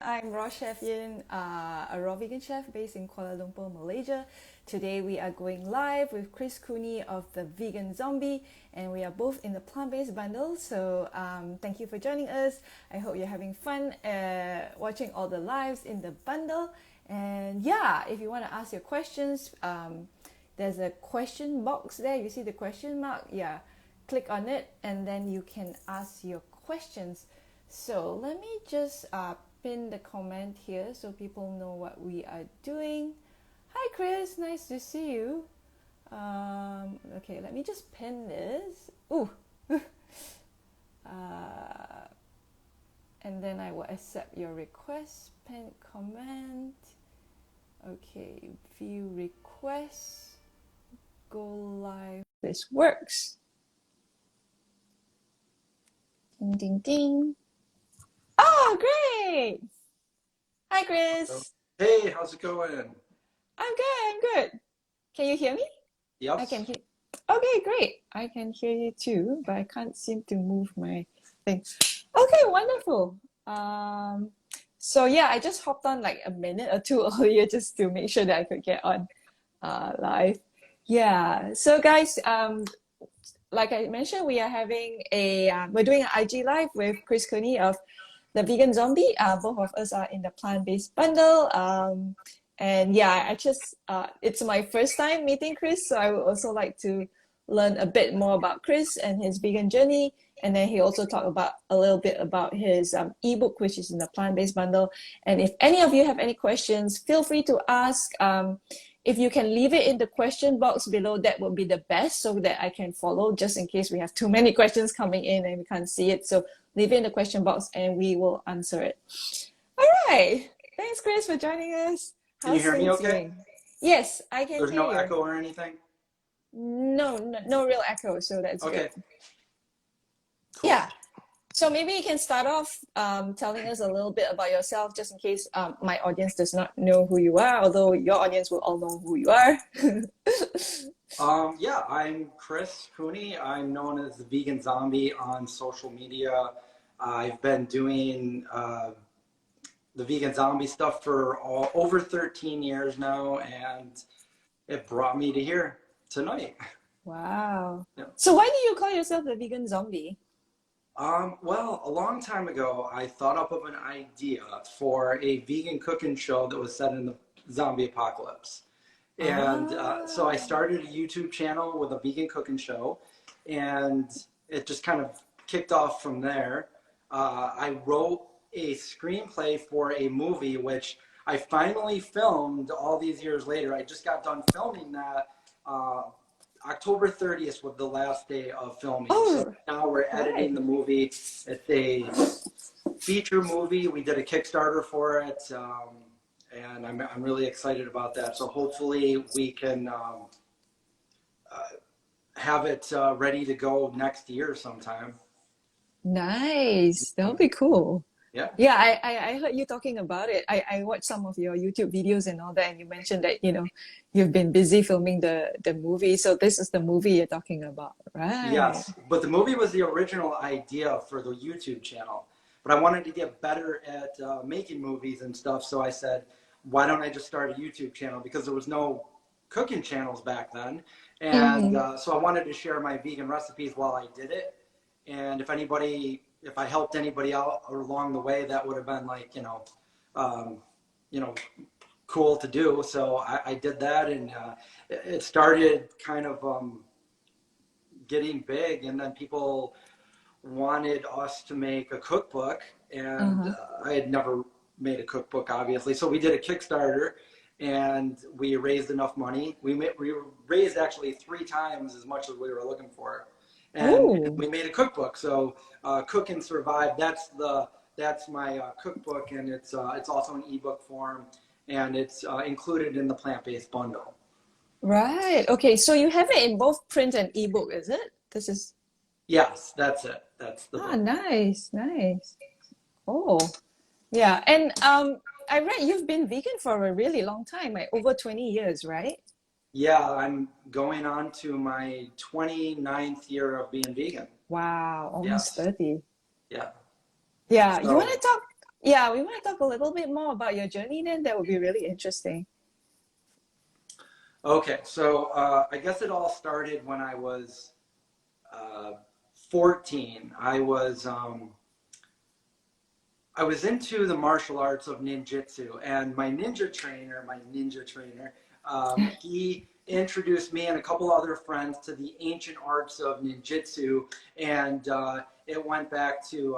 I'm raw chef Yin, a raw vegan chef based in Kuala Lumpur, Malaysia. Today we are going live with Chris Cooney of the Vegan Zombie, and we are both in the plant-based bundle. So thank you for joining us. I hope you're having fun watching all the lives in the bundle. And yeah, if you want to ask your questions, there's a question box there. You see the question mark? Yeah, click on it, and then you can ask your questions. So let me just pin the comment here so people know what we are doing. Hi Chris, nice to see you. Okay, let me just pin this. Ooh. And then I will accept your request. Pin comment. Okay, view requests. Go live. This works. Ding ding ding. Oh, great! Hi, Chris. Hey, how's it going? I'm good. I'm good. Can you hear me? I Yes. can hear. Okay, great. I can hear you too, but I can't seem to move my thing. Okay, wonderful. So yeah, I just hopped on like a minute or two earlier just to make sure that I could get on live. Yeah. So guys, like I mentioned, we are having we're doing an IG live with Chris Cooney of the Vegan Zombie. Both of us are in the plant-based bundle. And yeah, it's my first time meeting Chris, so I would also like to learn a bit more about Chris and his vegan journey. And then he also talked about a little bit about his ebook, which is in the plant-based bundle. And if any of you have any questions, feel free to ask. If you can leave it in the question box below, that would be the best so that I can follow just in case we have too many questions coming in and we can't see it. So leave it in the question box and we will answer it. All right. Thanks, Chris, for joining us. Can you How's hear me things okay? going? Yes, I can There's hear no you. echo or anything? No real echo, so that's good. Okay, Yeah. cool. So maybe you can start off telling us a little bit about yourself, just in case my audience does not know who you are, although your audience will all know who you are. Yeah, I'm Chris Cooney. I'm known as the Vegan Zombie on social media. I've been doing the Vegan Zombie stuff for over 13 years now, and it brought me to here tonight. Wow. Yeah. So why do you call yourself the vegan zombie? Well, a long time ago, I thought up of an idea for a vegan cooking show that was set in the zombie apocalypse. And so I Ah. started a YouTube channel with a vegan cooking show, and it just kind of kicked off from there. I wrote a screenplay for a movie, which I finally filmed all these years later. I just got done filming that. October 30th was the last day of filming. So Oh, now we're editing right. the movie. It's a feature movie. We did a Kickstarter for it. And I'm really excited about that. So hopefully we can have it ready to go next year sometime. Nice. That would be cool. Yeah. Yeah, I heard you talking about it. I watched some of your YouTube videos and all that, and you mentioned that, you've been busy filming the movie. So this is the movie you're talking about, right? Yes, but the movie was the original idea for the YouTube channel. But I wanted to get better at making movies and stuff, so I said, why don't I just start a YouTube channel? Because there was no cooking channels back then. And Mm. so I wanted to share my vegan recipes while I did it. And if I helped anybody out along the way, that would have been like, um, you know, cool to do. So I did that, and it started kind of getting big, and then people wanted us to make a cookbook, and Uh-huh. I had never made a cookbook, obviously. So we did a Kickstarter, and we raised enough money. We raised actually 3 times as much as we were looking for, and Oh, we made a cookbook. So Cook and Survive. That's my cookbook, and it's also an ebook form, and it's included in the plant-based bundle. right. Okay, so you have it in both print and ebook, is it? This is Yes, that's it. That's the book. nice, nice. Oh, yeah. And I read you've been vegan for a really long time, like over 20 years, right? Yeah, I'm going on to my 29th year of being vegan. Wow, almost Yes. 30. Yeah. Yeah, you want So, to talk? Yeah, we might talk a little bit more about your journey then. That would be really interesting. Okay, so I guess it all started when I was uh, 14. I was into the martial arts of ninjutsu, and my ninja trainer, he introduced me and a couple other friends to the ancient arts of ninjutsu, and it went back to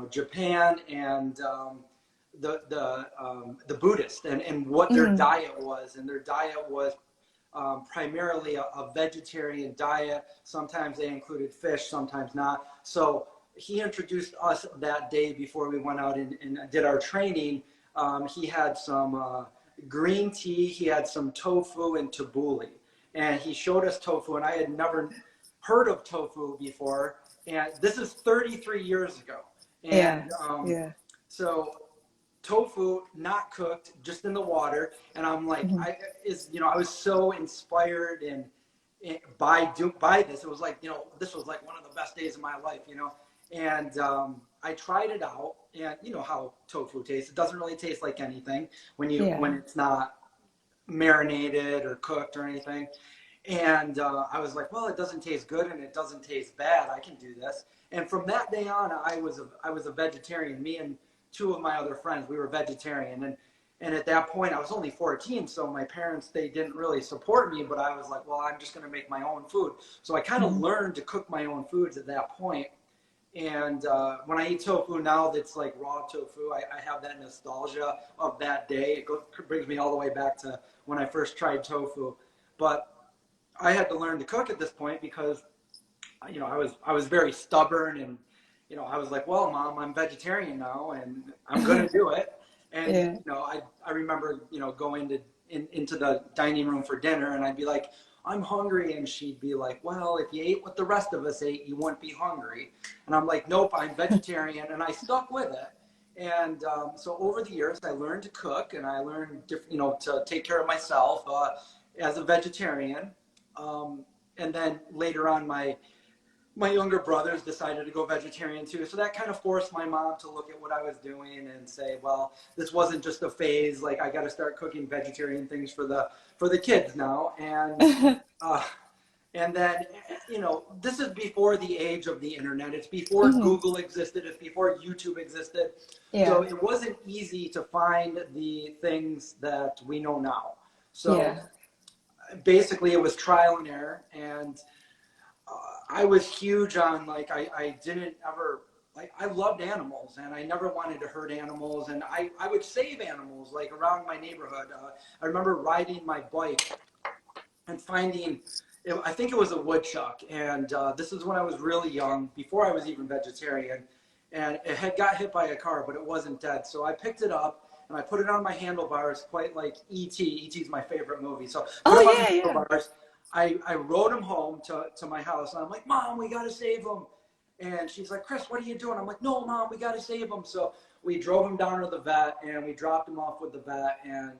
Japan and the Buddhist and what their Mm, diet was, and their diet was primarily a vegetarian diet. Sometimes they included fish, sometimes not. So he introduced us that day before we went out and did our training. He had some green tea, he had some tofu and tabbouleh. And he showed us tofu, and I had never heard of tofu before. And this is 33 years ago. yeah, And yeah. so tofu not cooked, just in the water, and I'm like, Mhm. I was so inspired and by this. It was like, this was like one of the best days of my life, and I tried it out, and you know how tofu tastes. It doesn't really taste like anything when Yeah. it's not marinated or cooked or anything. And I was like, well, it doesn't taste good and it doesn't taste bad. I can do this. And from that day on, I was a vegetarian. Me and two of my other friends, we were vegetarian. And at that point, I was only 14, so my parents, they didn't really support me. But I was like, well, I'm just going to make my own food. So I kind of Mhm. learned to cook my own foods at that point. And when I eat tofu now, that's like raw tofu. I have that nostalgia of that day. Brings me all the way back to when I first tried tofu. But I had to learn to cook at this point because I was very stubborn, and I was like, well, Mom, I'm vegetarian now and I'm gonna do it. And Yeah. I remember going into the dining room for dinner, and I'd be like, I'm hungry, and she'd be like, well, if you ate what the rest of us ate, you wouldn't be hungry. And I'm like, nope, I'm vegetarian, and I stuck with it. And so over the years, I learned to cook, and I learned to take care of myself as a vegetarian. Um, and then later on, my younger brothers decided to go vegetarian too. So that kind of forced my mom to look at what I was doing and say, well, this wasn't just a phase. Like, I got to start cooking vegetarian things for the kids now. Uh, and then, this is before the age of the internet. It's before Mhm. Google existed. It's before YouTube existed. So Yeah. it wasn't easy to find the things that we know now. So Yeah. basically, it was trial and error. And I was huge on, like, I didn't ever, like, I loved animals, and I never wanted to hurt animals, and I would save animals like around my neighborhood. I remember riding my bike and finding, I think it was a woodchuck, and this is when I was really young, before I was even vegetarian, and it had got hit by a car, but it wasn't dead. So I picked it up and I put it on my handlebars, quite like E.T. E.T. is my favorite movie. So put Oh him on the yeah, yeah. handlebars. I rode him home to my house, and I'm like, Mom, we got to save him. And she's like, Chris, what are you doing? I'm like, no, Mom, we got to save him. So we drove him down to the vet, and we dropped him off with the vet. And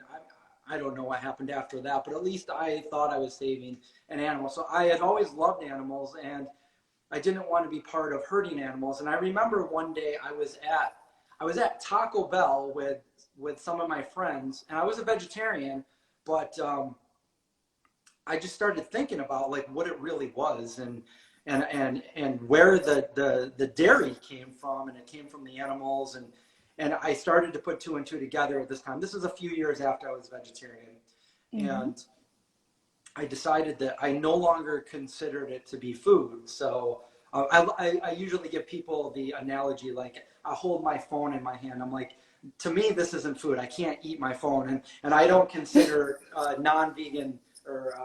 I don't know what happened after that, but at least I thought I was saving an animal. So I had always loved animals, and I didn't want to be part of hurting animals. And I remember one day I was at Taco Bell with some of my friends, and I was a vegetarian, but I just started thinking about, like, what it really was, and where the dairy came from, and it came from the animals, and I started to put two and two together at this time. This was a few years after I was vegetarian, Mhm. and I decided that I no longer considered it to be food. So I usually give people the analogy, like, I hold my phone in my hand. I'm like, to me, this isn't food. I can't eat my phone, and I don't consider non-vegan or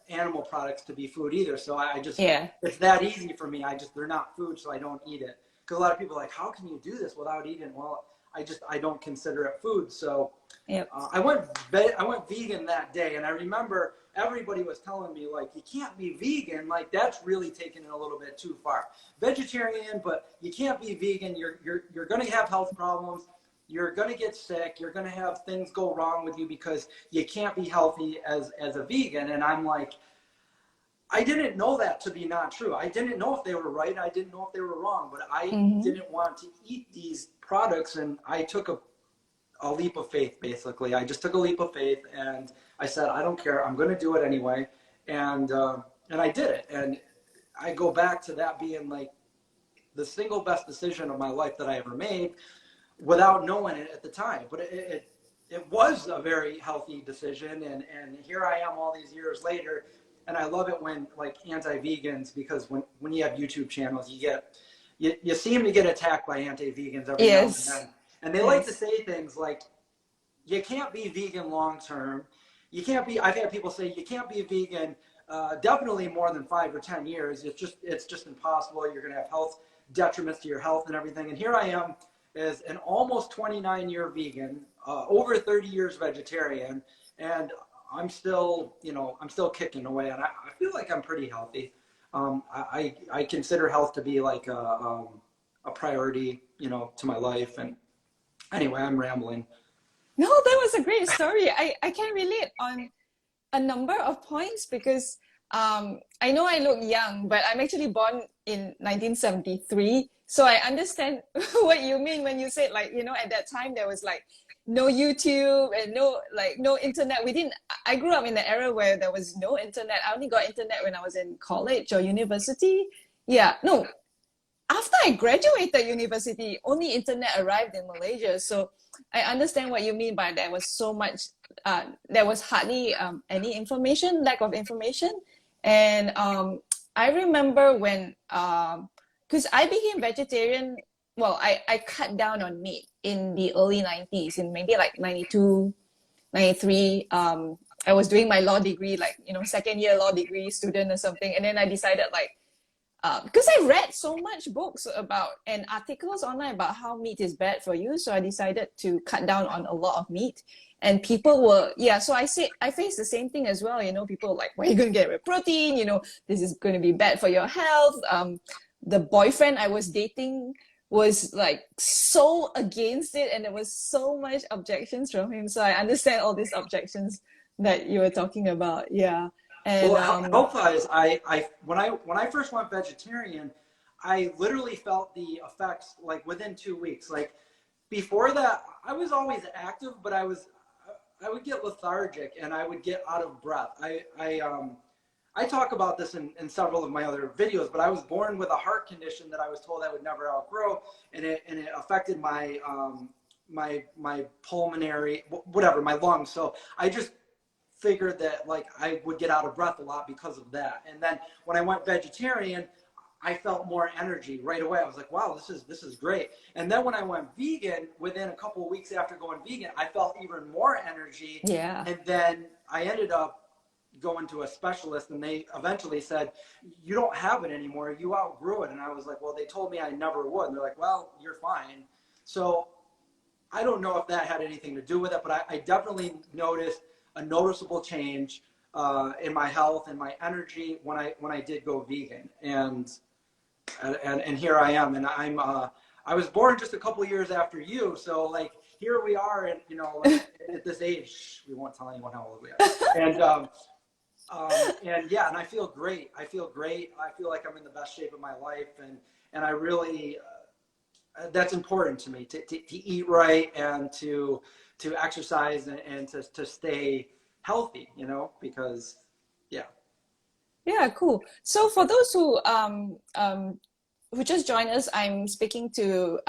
animal products to be food either. So I just, Yeah. it's that easy for me. They're not food, so I don't eat it. Because a lot of people are like, how can you do this without eating? Well, I don't consider it food. So Yep. I went vegan that day, and I remember everybody was telling me, like, you can't be vegan. Like, that's really taking it a little bit too far. Vegetarian, but you can't be vegan. You're going to have health problems. You're going to get sick. You're going to have things go wrong with you because you can't be healthy as a vegan. And I'm like, I didn't know that to be not true. I didn't know if they were right. I didn't know if they were wrong, but I didn't want to eat these products. And I took a leap of faith, basically. I just took a leap of faith and I said, I don't care. I'm going to do it anyway. And I did it. And I go back to that being like the single best decision of my life that I ever made without knowing it at the time. But it was a very healthy decision. And here I am all these years later. And I love it when like anti-vegans, because when you have YouTube channels, you seem to get attacked by anti-vegans every now and then. And they like to say things like, you can't be vegan long-term. You can't be, I've had people say, you can't be a vegan definitely more than 5 or 10 years. It's just impossible. You're going to have health detriments to your health and everything. And here I am as an almost 29-year vegan, over 30 years vegetarian, and I'm still kicking away, and I feel like I'm pretty healthy. I consider health to be like a priority, to my life. And anyway, I'm rambling. No, that was a great story. I can relate on a number of points because I know I look young, but I'm actually born in 1973. So I understand what you mean when you said, like, at that time there was like no YouTube and no internet. I grew up in the era where there was no internet. I only got internet when I was in college or university. Yeah, no. After I graduated university, only internet arrived in Malaysia. So I understand what you mean by there was so much, there was hardly any information, lack of information. And I remember when, because I became vegetarian, well, I cut down on meat in the early 90s, in maybe like 92, 93. I was doing my law degree, like, second year law degree student or something. And then I decided like, because I read so much books about and articles online about how meat is bad for you. So I decided to cut down on a lot of meat. And people were, so I faced the same thing as well. People like, where are you going to get your protein? This is going to be bad for your health. The boyfriend I was dating was like so against it, and there was so much objections from him. So I understand all these objections that you were talking about. Yeah. And health-wise, when I first went vegetarian, I literally felt the effects like within 2 weeks. Like before that, I was always active, but I would get lethargic and I would get out of breath. I talk about this in several of my other videos, but I was born with a heart condition that I was told I would never outgrow, and it affected my my pulmonary, whatever, my lungs. So I just figured that like I would get out of breath a lot because of that. And then when I went vegetarian, I felt more energy right away. I was like, wow, this is great. And then when I went vegan, within a couple of weeks after going vegan, I felt even more energy. Yeah. And then I ended up going to a specialist, and they eventually said, you don't have it anymore. You outgrew it. And I was like, well, they told me I never would. And they're like, well, you're fine. So I don't know if that had anything to do with it, but I definitely noticed a noticeable change in my health and my energy when I did go vegan. And here I am, and I was born just a couple of years after you, so like here we are, and like, at this age, we won't tell anyone how old we are, and yeah, and I feel great. I feel like I'm in the best shape of my life, and I really that's important to me, to eat right and to exercise and to stay healthy, because Yeah, cool. So for those who just joined us, I'm speaking to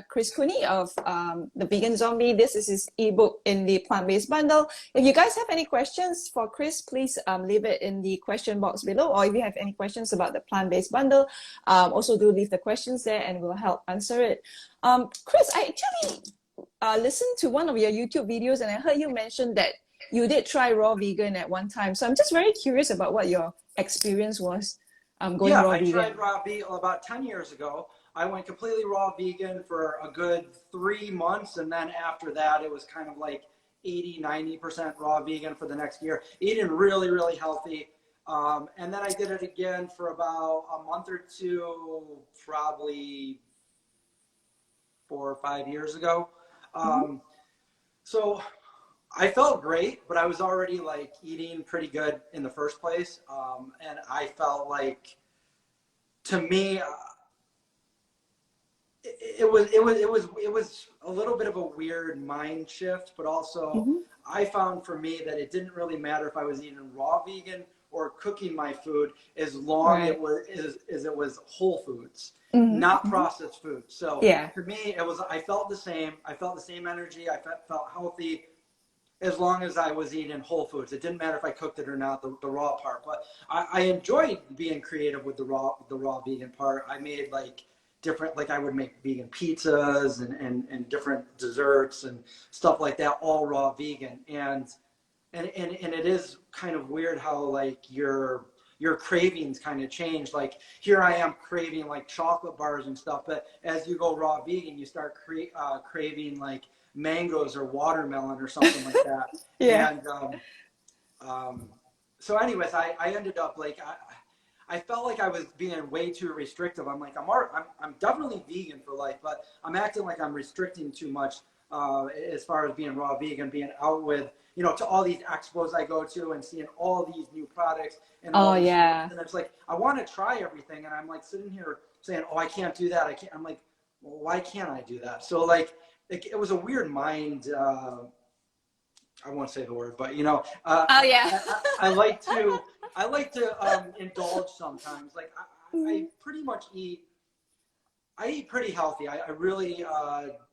Chris Cooney of The Vegan Zombie. This is his ebook in the plant-based bundle. If you guys have any questions for Chris, please leave it in the question box below. Or if you have any questions about the plant-based bundle, also do leave the questions there and we'll help answer it. Chris, I actually listened to one of your YouTube videos and I heard you mention that you did try raw vegan at one time. So I'm just very curious about what your experience was going raw vegan. Yeah, I tried raw vegan about 10 years ago. I went completely raw vegan for a good 3 months. And then after that, it was kind of like 80–90% raw vegan for the next year, eating really, really healthy. And then I did it again for about a month or two, probably 4 or 5 years ago. So I felt great, but I was already like eating pretty good in the first place. And I felt like, to me, it was a little bit of a weird mind shift, but also Mm-hmm. I found for me that it didn't really matter if I was eating raw vegan or cooking my food, as long Right. as it was whole foods, not Mm-hmm. Mm-hmm. processed food. So Yeah. for me, I felt the same. I felt the same energy. I felt healthy as long as I was eating whole foods. It didn't matter if I cooked it or not, the raw part. But I enjoyed being creative with the raw vegan part. I made like different, like I would make vegan pizzas and different desserts and stuff like that, all raw vegan. And it is kind of weird how like your cravings kind of change. Like here I am craving like chocolate bars and stuff, but as you go raw vegan, you start craving like mangoes or watermelon or something like that. Yeah. And um, so anyways, I ended up like I felt like I was being way too restrictive. I'm like, I'm definitely vegan for life, but I'm acting like I'm restricting too much as far as being raw vegan, being out with, to all these expos I go to and seeing all these new products and all Oh these things. yeah. And it's like, I want to try everything. And I'm like sitting here saying, oh, I can't do that. I can't. I'm like, well, why can't I do that? So like, it was a weird mind. I won't say the word, but Oh yeah. I like to indulge sometimes. Like I pretty much eat. I eat pretty healthy. I really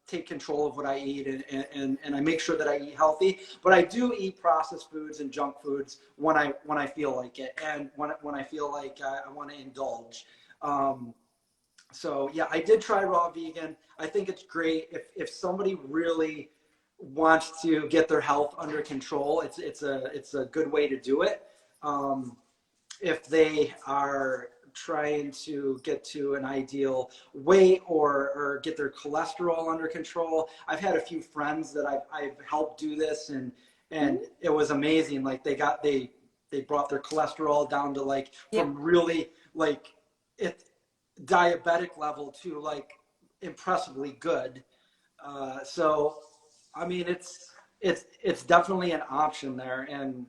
take control of what I eat, and I make sure that I eat healthy. But I do eat processed foods and junk foods when I feel like it, and when I feel like I want to indulge. So yeah, I did try raw vegan. I think it's great if somebody really wants to get their health under control. It's a good way to do it. If they are trying to get to an ideal weight or get their cholesterol under control. I've had a few friends that I've helped do this, and Mhm. it was amazing. Like they brought their cholesterol down to like Yep. from really like it diabetic level to like impressively good. So I mean it's definitely an option there, and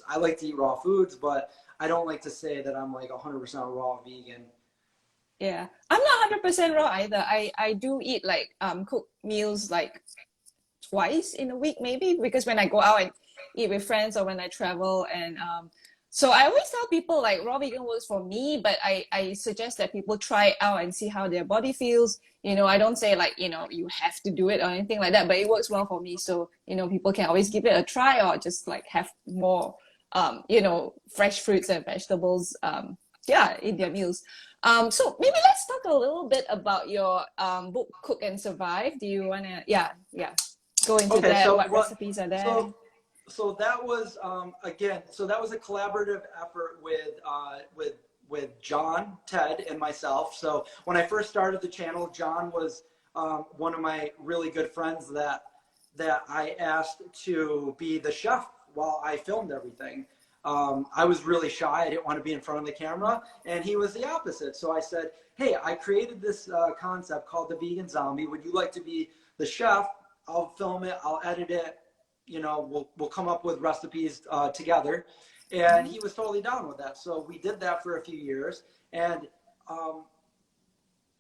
I like to eat raw foods, but I don't like to say that I'm like 100% raw vegan. Yeah. I'm not 100% raw either. I do eat like cooked meals like twice in a week maybe, because when I go out and eat with friends or when I travel, and so I always tell people like raw vegan works for me, but I suggest that people try it out and see how their body feels. I don't say like, you have to do it or anything like that, but it works well for me. So, people can always give it a try, or just like have more fresh fruits and vegetables yeah, in their meals. So maybe let's talk a little bit about your book, Cook and Survive. Do you wanna go into Okay, that? so What recipes are there? so that was again, so that was a collaborative effort with John, Ted, and myself. So when I first started the channel, John was one of my really good friends that I asked to be the chef while I filmed everything. I was really shy. I didn't want to be in front of the camera, and he was the opposite. So I said, hey, I created this concept called the Vegan Zombie. Would you like to be the chef? I'll film it. I'll edit it. We'll come up with recipes together. And he was totally down with that. So we did that for a few years. And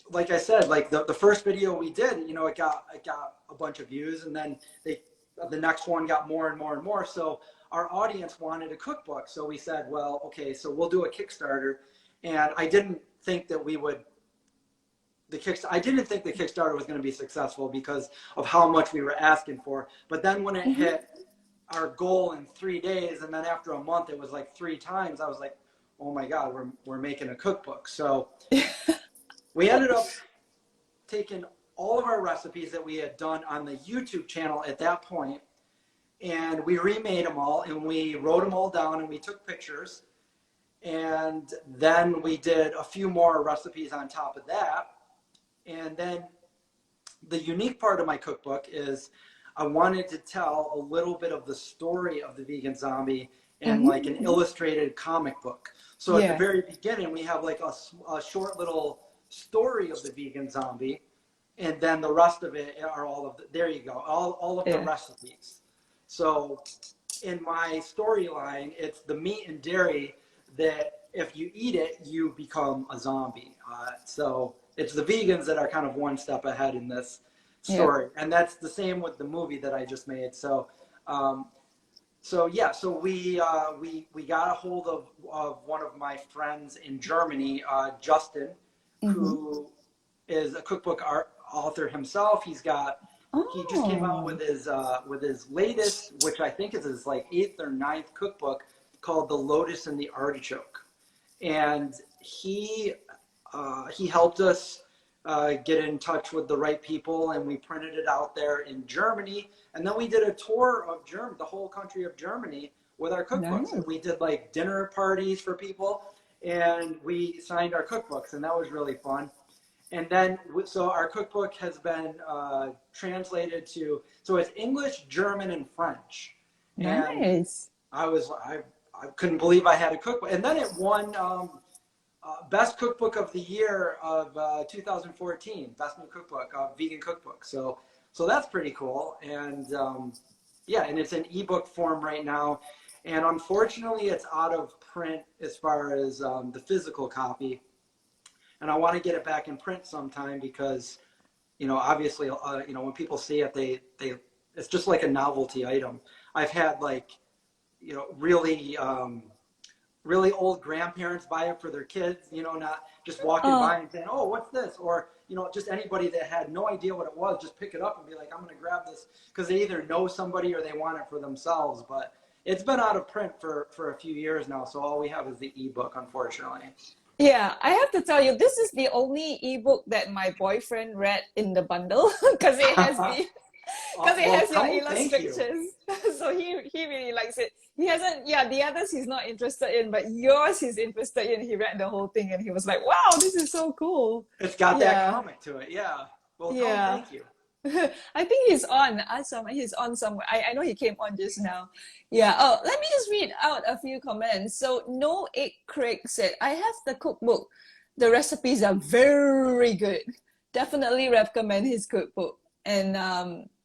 like I said, like the first video we did, it got a bunch of views, and then the next one got more and more and more. So our audience wanted a cookbook. So we said, well, okay, so we'll do a Kickstarter. And I didn't think that I didn't think the Kickstarter was going to be successful because of how much we were asking for. But then when it hit our goal in 3 days, and then after a month, it was like 3 times, I was like, oh my God, we're making a cookbook. So we ended up taking all of our recipes that we had done on the YouTube channel at that point, and we remade them all, and we wrote them all down, and we took pictures. And then we did a few more recipes on top of that. And then the unique part of my cookbook is I wanted to tell a little bit of the story of the Vegan Zombie in like an illustrated comic book. So at the very beginning, we have like a short little story of the Vegan Zombie, and then the rest of it are there you go, all of the recipes. So in my storyline, it's the meat and dairy that if you eat it, you become a zombie. So it's the vegans that are kind of one step ahead in this story. Yeah. And that's the same with the movie that I just made. So, so we got a hold of one of my friends in Germany, Justin, who is a cookbook author himself. He just came out with his latest, which I think is his like 8th or 9th cookbook, called The Lotus and the Artichoke. And he helped us get in touch with the right people, and we printed it out there in Germany. And then we did a tour of the whole country of Germany with our cookbooks. Nice. And we did like dinner parties for people, and we signed our cookbooks, and that was really fun. And then, so our cookbook has been translated to, so it's English, German, and French. Nice. And I couldn't believe I had a cookbook. And then it won Best Cookbook of the Year of 2014, Best New Cookbook, Vegan Cookbook. So that's pretty cool. And yeah, and it's in ebook form right now. And unfortunately, it's out of print as far as the physical copy. And I want to get it back in print sometime because, you know, obviously, you know, when people see it, it's just like a novelty item. I've had like, you know, really old grandparents buy it for their kids, you know, not just walking by and saying, oh, what's this? Or, you know, just anybody that had no idea what it was, just pick it up and be like, I'm going to grab this because they either know somebody or they want it for themselves. But it's been out of print for a few years now. So all we have is the ebook, unfortunately. Yeah, I have to tell you, this is the only ebook that my boyfriend read in the bundle because it has your illustrations. So he really likes it. He hasn't, the others he's not interested in, but yours he's interested in. He read the whole thing and he was like, wow, this is so cool. It's got that comic to it, yeah. Well, thank you. I think he's on. He's on somewhere. I know he came on just now. Yeah. Oh, let me just read out a few comments. So No Egg Craig said, I have the cookbook. The recipes are very good. Definitely recommend his cookbook. And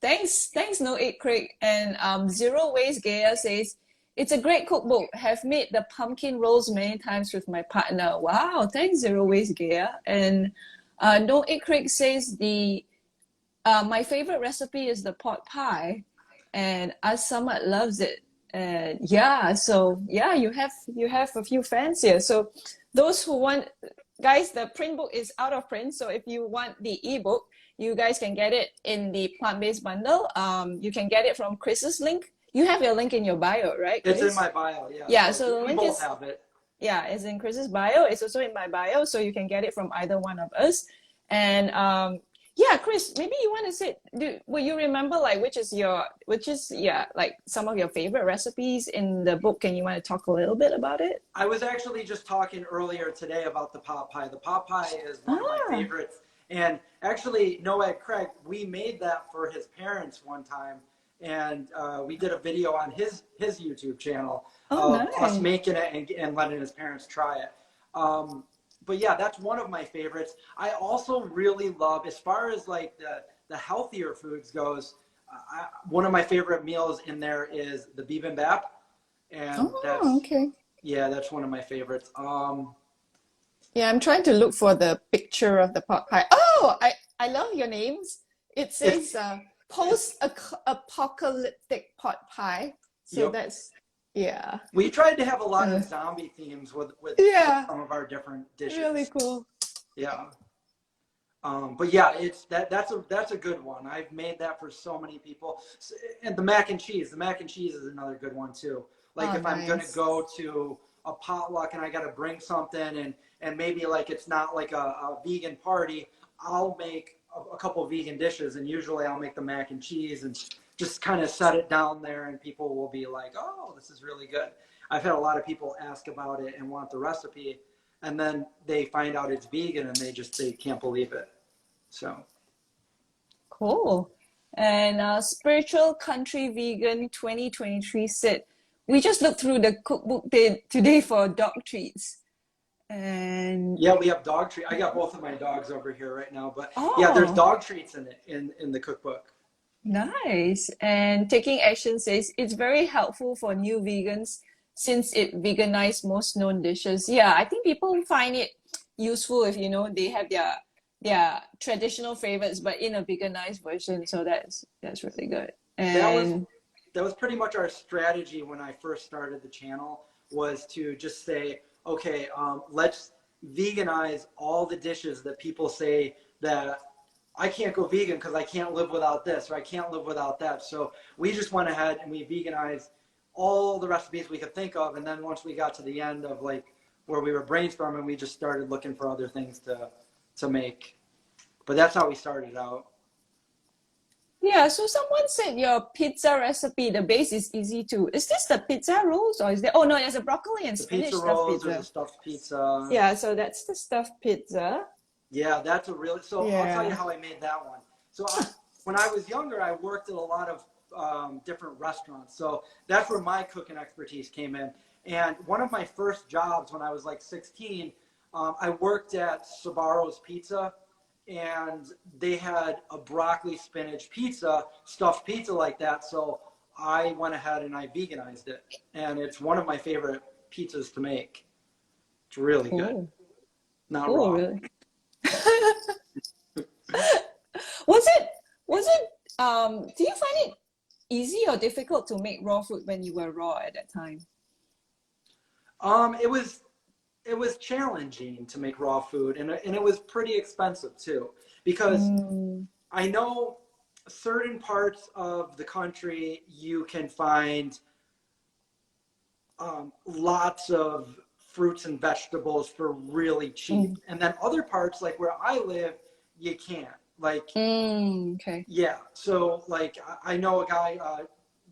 thanks No Egg Craig. And Zero Waste Gaia says, it's a great cookbook. Have made the pumpkin rolls many times with my partner. Wow. Thanks Zero Waste Gaia. And No Egg Craig says my favorite recipe is the pot pie, and Asamat loves it. And you have a few fans here. So those who want, guys, the print book is out of print. So if you want the ebook, you guys can get it in the plant-based bundle. You can get it from Chris's link. You have your link in your bio, right, Chris? It's in my bio, yeah. Yeah, so the link both have it. Yeah, it's in Chris's bio. It's also in my bio, so you can get it from either one of us. And yeah, Chris, maybe you want to say, will you remember like which is like some of your favorite recipes in the book, and you want to talk a little bit about it? I was actually just talking earlier today about the pot pie. The pot pie is one of my favorites. And actually, Noah Craig, we made that for his parents one time. And we did a video on his YouTube channel of us making it and letting his parents try it. But yeah, that's one of my favorites. I also really love, as far as like the healthier foods goes, one of my favorite meals in there is the bibimbap. And that's one of my favorites. Yeah, I'm trying to look for the picture of the pot pie. Oh, I love your names. It says post-apocalyptic pot pie. So that's, yeah. We tried to have a lot of zombie themes with some of our different dishes. Really cool. Yeah. But yeah, that's a good one. I've made that for so many people. And the mac and cheese. The mac and cheese is another good one too. Like if I'm gonna go to a potluck and I gotta bring something and maybe like it's not like a vegan party, I'll make a couple of vegan dishes, and usually I'll make the mac and cheese and just kind of set it down there, and people will be like, oh, this is really good. I've had a lot of people ask about it and want the recipe, and then they find out it's vegan and they can't believe it. So cool. And Spiritual Country Vegan 2023 said, we just looked through the cookbook today for dog treats. And yeah, we have dog treats. I got both of my dogs over here right now, but yeah, there's dog treats in it in the cookbook. Nice. And taking action says it's very helpful for new vegans since it veganized most known dishes. Yeah, I think people find it useful if you know they have their traditional favorites but in a veganized version. So that's really good. That was And that was pretty much our strategy when I first started the channel, was to just say, okay, let's veganize all the dishes that people say that I can't go vegan because I can't live without this, or I can't live without that. So we just went ahead and we veganized all the recipes we could think of. And then once we got to the end of like where we were brainstorming, we just started looking for other things to make. But that's how we started out. yeah, so someone said your pizza recipe, the base is easy too. Is this the pizza rolls or is there? Oh no, there's a broccoli and The spinach pizza stuffed rolls, there's pizza. a stuffed pizza. Yeah, so that's the stuffed pizza. Yeah, that's a really, so I'll tell you Yeah. how I made that one. So when I was younger, I worked at a lot of different restaurants. So that's where my cooking expertise came in. And one of my first jobs when I was like 16, I worked at Sabaro's Pizza, and they had a broccoli spinach pizza, stuffed pizza like that. So I went ahead and I veganized it. And it's one of my favorite pizzas to make. It's really good. Oh, Not oh, raw. really? Was it do you find it easy or difficult to make raw food when you were raw at that time? It was challenging to make raw food, and it was pretty expensive too, because Mm, I know certain parts of the country you can find lots of fruits and vegetables for really cheap, mm, and then other parts like where I live, you can't. Like, okay. yeah, so like I know a guy,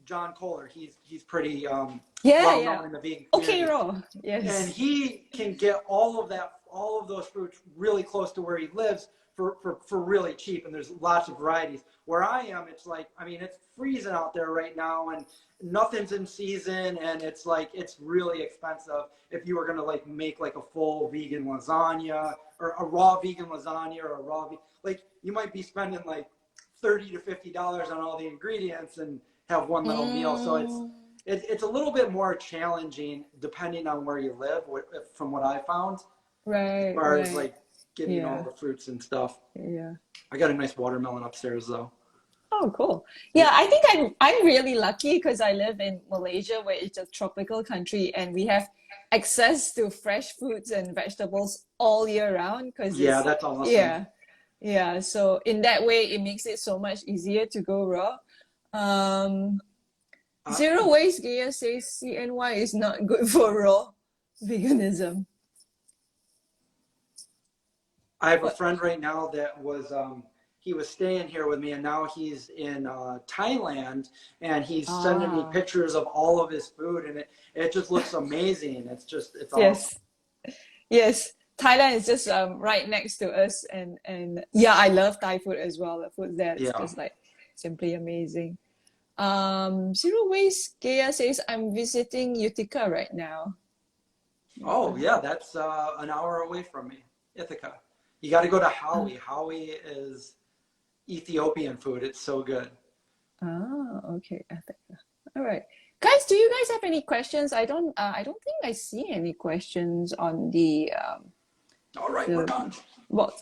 John Kohler. He's pretty Yeah, well yeah. known in the vegan Okay, community, raw. and Yes. he can get all of those fruits really close to where he lives for really cheap, and there's lots of varieties. Where I am, it's like, I mean, it's freezing out there right now, and nothing's in season, and it's like, it's really expensive if you were gonna like make like a full vegan lasagna, or a raw vegan lasagna, or a like, you might be spending like $30 to $50 on all the ingredients and have one little meal. So Mm, it's a little bit more challenging depending on where you live, from what I found, as right, far as right. like getting all Yeah, the fruits and stuff. yeah. I got a nice watermelon upstairs though. Oh, cool. Yeah. Yeah, I think I'm really lucky because I live in Malaysia where it's a tropical country and we have access to fresh fruits and vegetables all year round because Yeah, it's that's awesome. yeah. Yeah, so in that way it makes it so much easier to go raw. Um, Uh, Zero Waste Gear says CNY is not good for raw veganism. I have a But friend right now that he was staying here with me, and now he's in Thailand, and he's sending me ah, pictures of all of his food, and it just looks amazing. It's awesome. yes. Yes, Thailand is just right next to us, and yeah, I love Thai food as well. The food there is Yeah. just like simply amazing. Zero Waste Gaya says I'm visiting Utica right now. Oh yeah, that's an hour away from me, Ithaca. You got to go to Howie. Howie is Ethiopian food. It's so good. Okay. All right, guys. Do you guys have any questions? I don't think I see any questions on All right, we're the done. box.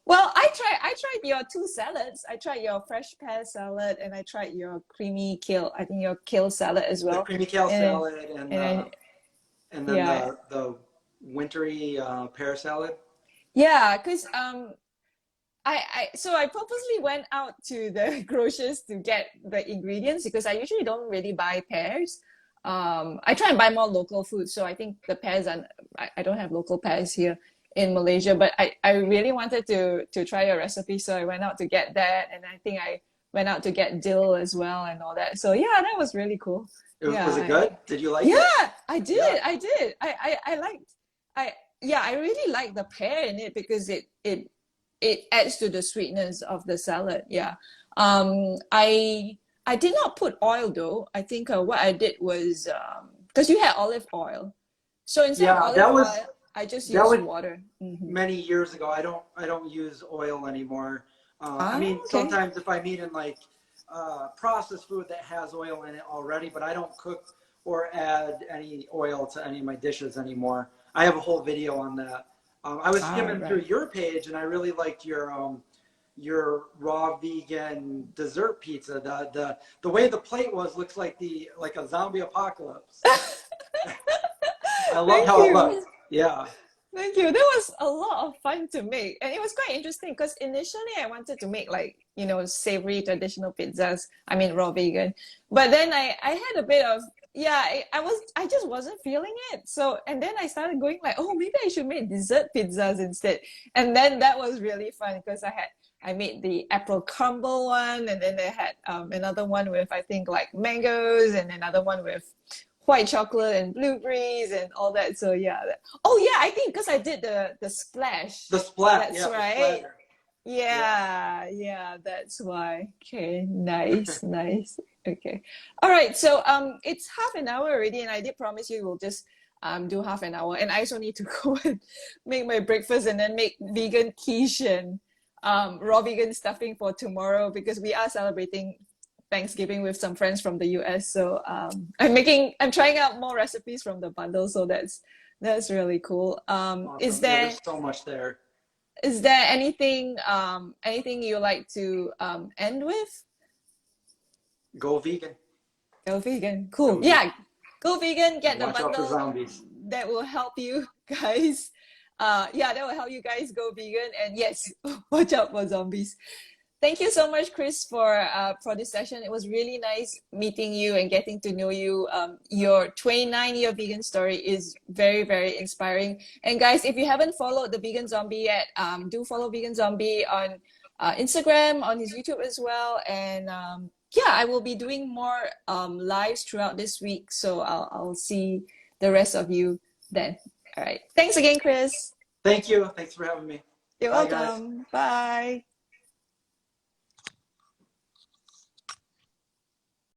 Well, I tried your two salads. I tried your fresh pear salad and I tried your creamy kale. I think your kale salad as The well. creamy kale And salad, and I and then yeah the wintry pear salad. yeah because I purposely went out to the grocers to get the ingredients because I usually don't really buy pears. I try and buy more local food, so I think the pears are I don't have local pears here in Malaysia, but I really wanted to try your recipe, so I went out to get that, and I think I went out to get dill as well and all that. So yeah, that was really cool. Was it Yeah, good? Did you like it? yeah, I Yeah. did. I did. I liked. I Yeah. I really like the pear in it because it adds to the sweetness of the salad. Yeah. I did not put oil though. I think what I did was because you had olive oil, so instead of Yeah, olive oil, I just that used was water. many years ago. I don't use oil anymore. I mean, Okay. sometimes if I'm eating like processed food that has oil in it already, but I don't cook or add any oil to any of my dishes anymore. I have a whole video on that. I was skimming through Right. your page, and I really liked your raw vegan dessert pizza. The way the plate was looks like a zombie apocalypse. I love Thank how it you. looked. Yeah. Thank you. That was a lot of fun to make. And it was quite interesting because initially I wanted to make like, savory traditional pizzas. I mean, raw vegan. But then I had a bit of, yeah, I just wasn't feeling it. So, and then I started going like, oh, maybe I should make dessert pizzas instead. And then that was really fun because I made the apple crumble one, and then I had another one with, I think, like mangoes, and another one with white chocolate and blueberries and all that. So yeah. Oh yeah, I think because I did the splash. The splat, That's yeah, the right. splatter. Yeah. Yeah, that's why. Okay, nice, nice. Okay. All right. So it's half an hour already, and I did promise you we'll just do half an hour. And I also need to go and make my breakfast and then make vegan quiche and raw vegan stuffing for tomorrow because we are celebrating Thanksgiving with some friends from the US. So I'm trying out more recipes from the bundle. So that's really cool. Is Awesome. Yeah, there there's so much there. is there anything you like to end with? Go vegan. Go vegan. Go Cool. vegan. Yeah, go vegan. And Get the watch out for bundle. zombies. That will help you guys. Yeah, that will help you guys go vegan. And yes, watch out for zombies. Thank you so much, Chris, for this session. It was really nice meeting you and getting to know you. Your 29-year vegan story is very, very inspiring. And guys, if you haven't followed the Vegan Zombie yet, do follow Vegan Zombie on Instagram, on his YouTube as well. And yeah, I will be doing more lives throughout this week. So I'll see the rest of you then. All right. Thanks again, Chris. Thank you. Thanks for having me. You're Bye, guys. welcome. Bye.